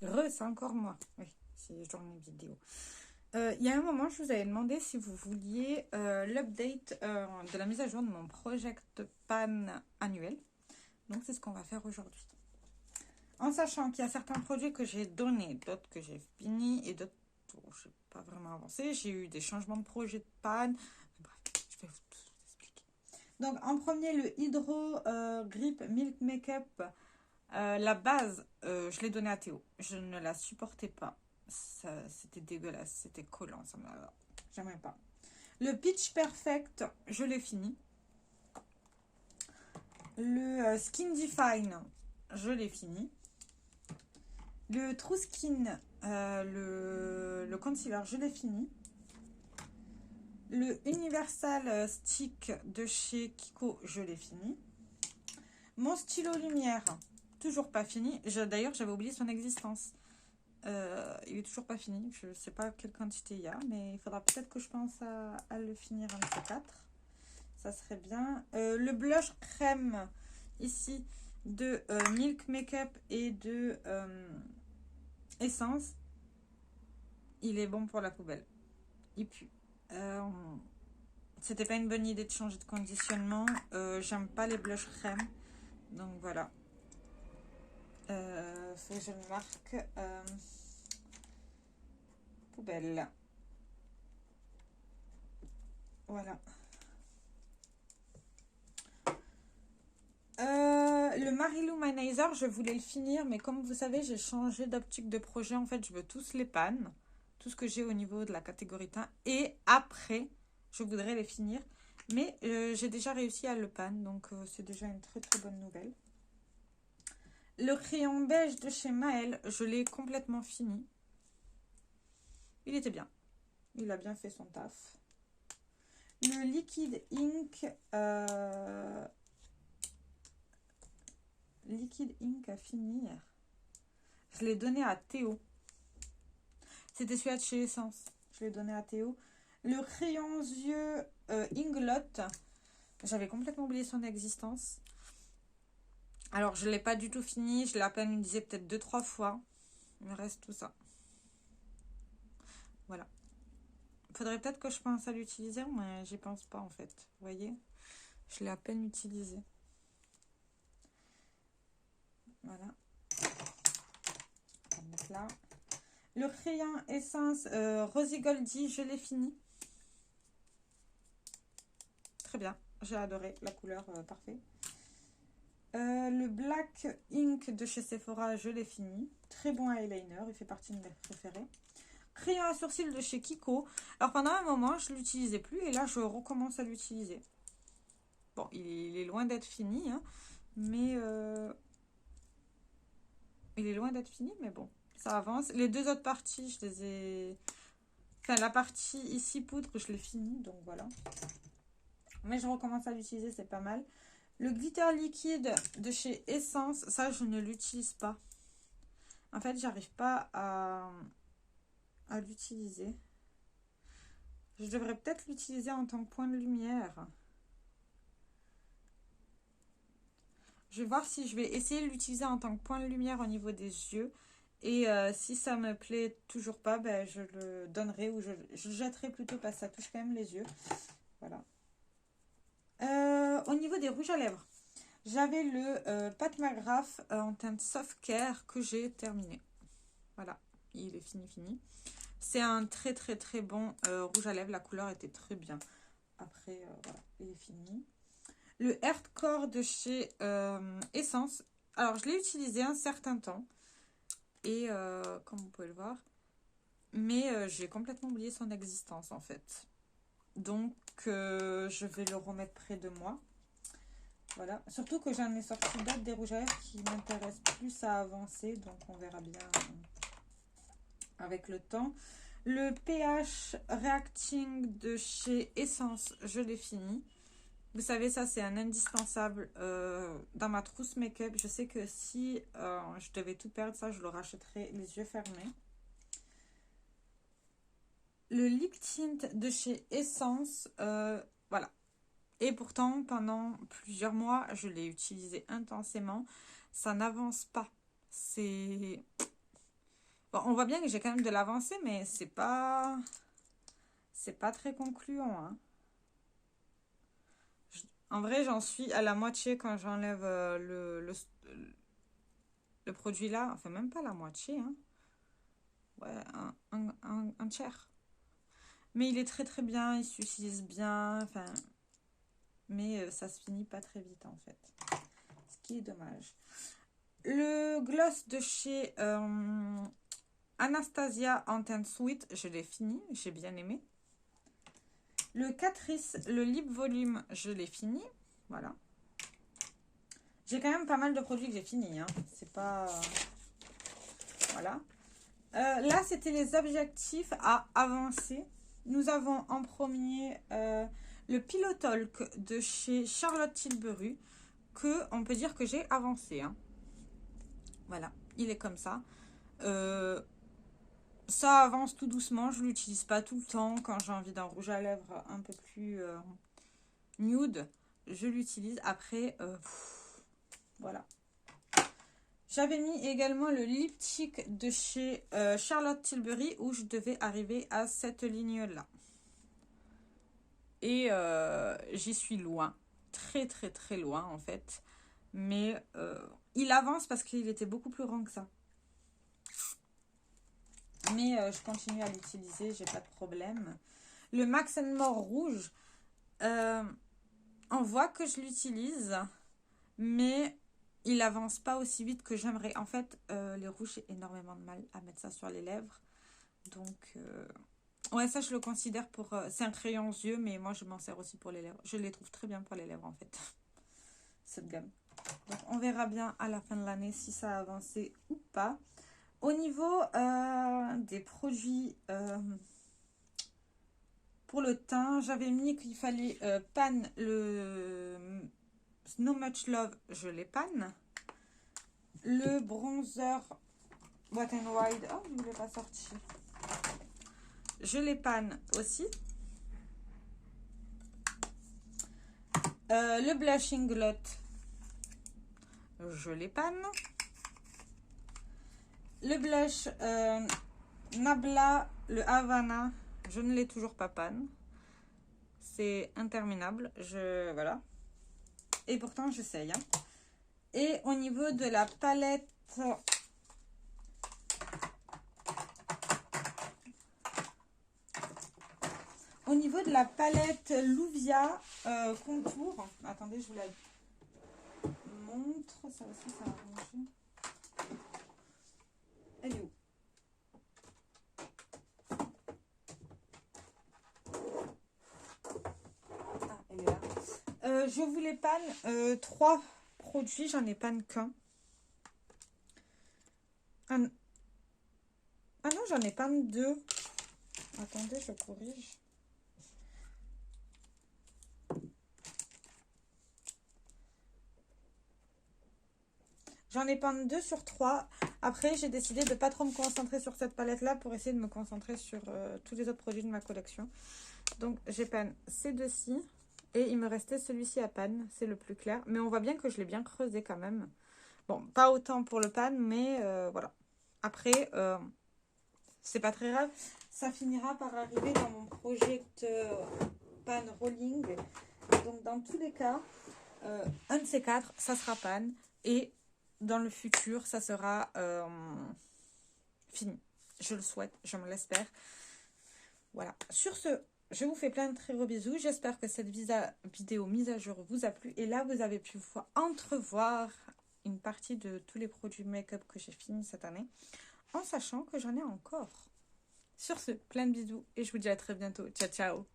C'est encore moi. Oui, c'est journée vidéo. Il y a un moment, je vous avais demandé si vous vouliez l'update de la mise à jour de mon project pan annuel. Donc, c'est ce qu'on va faire aujourd'hui. En sachant qu'il y a certains projets que j'ai donnés, d'autres que j'ai finis et d'autres où je n'ai pas vraiment avancé. J'ai eu des changements de projet de panne. Bref, je vais vous tout expliquer. Donc, en premier, le Hydro Grip Milk Makeup. La base, je l'ai donnée à Théo. Je ne la supportais pas. C'était dégueulasse, c'était collant. J'aimais pas. Le Pitch Perfect, je l'ai fini. Le Skin Define, je l'ai fini. Le True Skin, le concealer, je l'ai fini. Le Universal Stick de chez Kiko, je l'ai fini. Mon stylo lumière, toujours pas fini. D'ailleurs, j'avais oublié son existence. Il est toujours pas fini. Je sais pas quelle quantité il y a, mais il faudra peut-être que je pense à le finir un de ces quatre. Ça serait bien. Le blush crème ici de Milk Makeup et de Essence. Il est bon pour la poubelle. Il pue. C'était pas une bonne idée de changer de conditionnement. J'aime pas les blush crème. Donc voilà. Faut que je le marque. Poubelle. Voilà. Le Mariluminizer, je voulais le finir, mais comme vous savez, j'ai changé d'optique de projet. En fait, je veux tous les pannes, tout ce que j'ai au niveau de la catégorie teint. Et après, je voudrais les finir. Mais j'ai déjà réussi à le pan, donc c'est déjà une très très bonne nouvelle. Le crayon beige de chez Maël, je l'ai complètement fini. Il était bien. Il a bien fait son taf. Le liquide ink... Liquid ink à finir. Je l'ai donné à Théo. C'était celui-là de chez Essence. Je l'ai donné à Théo. Le crayon yeux Inglot. J'avais complètement oublié son existence. Alors, je ne l'ai pas du tout fini. Je l'ai à peine utilisé peut-être 2-3 fois. Il me reste tout ça. Voilà. Faudrait peut-être que je pense à l'utiliser, mais j'y pense pas en fait. Vous voyez? Je l'ai à peine utilisé. Voilà. On va mettre là. Le crayon Essence Rosy Goldie, je l'ai fini. Très bien. J'ai adoré la couleur, parfait. Le Black Ink de chez Sephora, je l'ai fini. Très bon eyeliner, il fait partie de mes préférés. Crayon à sourcils de chez Kiko. Alors pendant un moment, je ne l'utilisais plus et là, je recommence à l'utiliser. Bon, il est loin d'être fini, hein, mais il est loin d'être fini, mais bon, ça avance. Les deux autres parties, je les ai... Enfin, la partie ici poudre, je l'ai fini, donc voilà. Mais je recommence à l'utiliser, c'est pas mal. Le glitter liquide de chez Essence, ça, je ne l'utilise pas. En fait, j'arrive pas à l'utiliser. Je devrais peut-être l'utiliser en tant que point de lumière. Je vais voir si je vais essayer de l'utiliser en tant que point de lumière au niveau des yeux. Et si ça me plaît toujours pas, ben, je le donnerai ou je le jetterai plutôt parce que ça touche quand même les yeux. Voilà. Au niveau des rouges à lèvres, j'avais le Pat McGrath en teinte Soft Care que j'ai terminé. Voilà, il est fini. C'est un très très très bon rouge à lèvres. La couleur était très bien. Après, voilà, il est fini. Le Earthcore de chez Essence. Alors, je l'ai utilisé un certain temps. Et comme vous pouvez le voir. Mais j'ai complètement oublié son existence en fait. Donc, je vais le remettre près de moi. Voilà. Surtout que j'en ai sorti d'autres des rouges à lèvres qui m'intéressent plus à avancer. Donc, on verra bien avec le temps. Le pH Reacting de chez Essence, je l'ai fini. Vous savez, ça, c'est un indispensable dans ma trousse make-up. Je sais que si je devais tout perdre, ça, je le rachèterais les yeux fermés. Le lip tint de chez Essence, voilà. Et pourtant, pendant plusieurs mois, je l'ai utilisé intensément. Ça n'avance pas. C'est... Bon, on voit bien que j'ai quand même de l'avancée, mais c'est pas très concluant, hein. En vrai, j'en suis à la moitié quand j'enlève le produit là. Enfin, même pas la moitié, hein. Ouais, un tiers. Mais il est très très bien, il s'utilise bien. Enfin, mais ça se finit pas très vite en fait. Ce qui est dommage. Le gloss de chez Anastasia Intense Sweet, je l'ai fini, j'ai bien aimé. Le Catrice, le Lip Volume, je l'ai fini. Voilà. J'ai quand même pas mal de produits que j'ai fini, hein. C'est pas... Voilà. Là, c'était les objectifs à avancer. Nous avons en premier le Pillow Talk de chez Charlotte Tilbury, que on peut dire que j'ai avancé, hein. Voilà, il est comme ça. Ça avance tout doucement, je l'utilise pas tout le temps. Quand j'ai envie d'un rouge à lèvres un peu plus nude, je l'utilise. Après, voilà. J'avais mis également le lipstick de chez Charlotte Tilbury où je devais arriver à cette ligne-là. Et j'y suis loin. Très très très loin en fait. Mais il avance parce qu'il était beaucoup plus grand que ça. Mais je continue à l'utiliser, j'ai pas de problème. Le Max More rouge, on voit que je l'utilise, mais il avance pas aussi vite que j'aimerais. En fait, les rouges, j'ai énormément de mal à mettre ça sur les lèvres. Donc, ouais, ça, je le considère pour... c'est un crayon aux yeux, mais moi, je m'en sers aussi pour les lèvres. Je les trouve très bien pour les lèvres, en fait, cette gamme. Donc, on verra bien à la fin de l'année si ça a avancé ou pas. Au niveau des produits pour le teint, j'avais mis qu'il fallait pan le No Much Love, je l'ai pan. Le bronzer Wet n Wild, oh, je ne voulais pas sortir. Je l'ai pan aussi. Le Blushing Glot, je l'ai pan. Le blush Nabla, le Havana, je ne l'ai toujours pas pan. C'est interminable. Voilà. Et pourtant, j'essaye. Hein. Et au niveau de la palette... Au niveau de la palette Louvia contour... Attendez, je vous la montre. Ça aussi, ça a rangé. Elle est où? Ah, elle est là. Je voulais pan 3 produits. J'en ai pan qu'un. Ah non, j'en ai pan 2. Attendez, je corrige. J'en ai peint 2 sur 3. Après, j'ai décidé de ne pas trop me concentrer sur cette palette-là pour essayer de me concentrer sur tous les autres produits de ma collection. Donc, j'ai peint ces deux-ci. Et il me restait celui-ci à pan. C'est le plus clair. Mais on voit bien que je l'ai bien creusé quand même. Bon, pas autant pour le pan, mais voilà. Après, c'est pas très grave. Ça finira par arriver dans mon project pan rolling. Donc, dans tous les cas, un de ces 4, ça sera pan. Et dans le futur, ça sera fini. Je le souhaite, je me l'espère. Voilà. Sur ce, je vous fais plein de très gros bisous. J'espère que cette vidéo mise à jour vous a plu. Et là, vous avez pu entrevoir une partie de tous les produits make-up que j'ai fini cette année. En sachant que j'en ai encore. Sur ce, plein de bisous. Et je vous dis à très bientôt. Ciao, ciao.